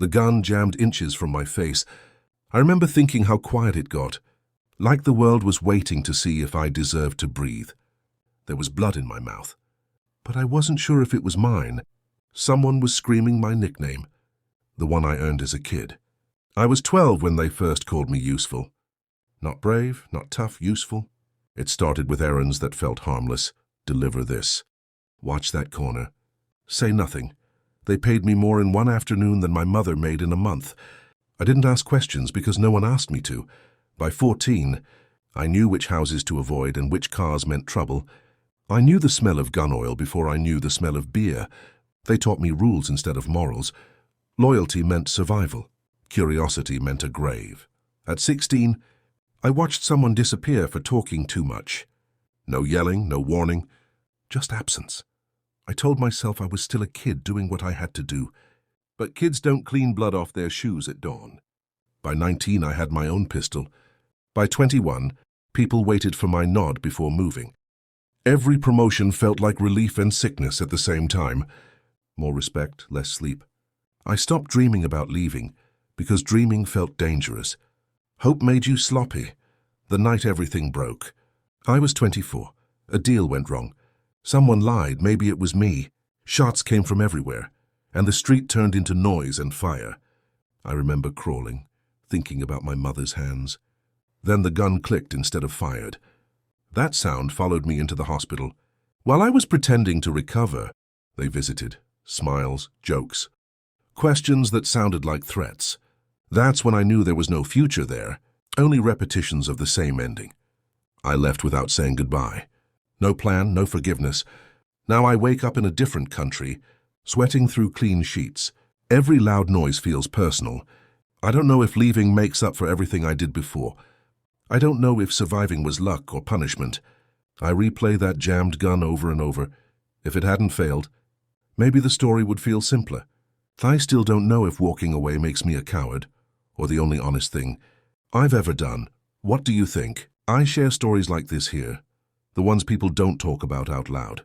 The gun jammed inches from my face. I remember thinking how quiet it got, like the world was waiting to see if I deserved to breathe. There was blood in my mouth, but I wasn't sure if it was mine. Someone was screaming my nickname, the one I earned as a kid. I was 12 when they first called me useful. Not brave, not tough, useful. It started with errands that felt harmless. Deliver this. Watch that corner. Say nothing. They paid me more in one afternoon than my mother made in a month. I didn't ask questions because no one asked me to. By 14, I knew which houses to avoid and which cars meant trouble. I knew the smell of gun oil before I knew the smell of beer. They taught me rules instead of morals. Loyalty meant survival. Curiosity meant a grave. At 16, I watched someone disappear for talking too much. No yelling, no warning, just absence. I told myself I was still a kid doing what I had to do. But kids don't clean blood off their shoes at dawn. By 19, I had my own pistol. By 21, people waited for my nod before moving. Every promotion felt like relief and sickness at the same time. More respect, less sleep. I stopped dreaming about leaving because dreaming felt dangerous. Hope made you sloppy. The night everything broke. I was 24. A deal went wrong. Someone lied, maybe it was me. Shots came from everywhere, and the street turned into noise and fire. I remember crawling, thinking about my mother's hands. Then the gun clicked instead of fired. That sound followed me into the hospital. While I was pretending to recover, they visited. Smiles, jokes. Questions that sounded like threats. That's when I knew there was no future there, only repetitions of the same ending. I left without saying goodbye. No plan, no forgiveness. Now I wake up in a different country, sweating through clean sheets. Every loud noise feels personal. I don't know if leaving makes up for everything I did before. I don't know if surviving was luck or punishment. I replay that jammed gun over and over. If it hadn't failed, maybe the story would feel simpler. I still don't know if walking away makes me a coward, or the only honest thing I've ever done. What do you think? I share stories like this here, the ones people don't talk about out loud.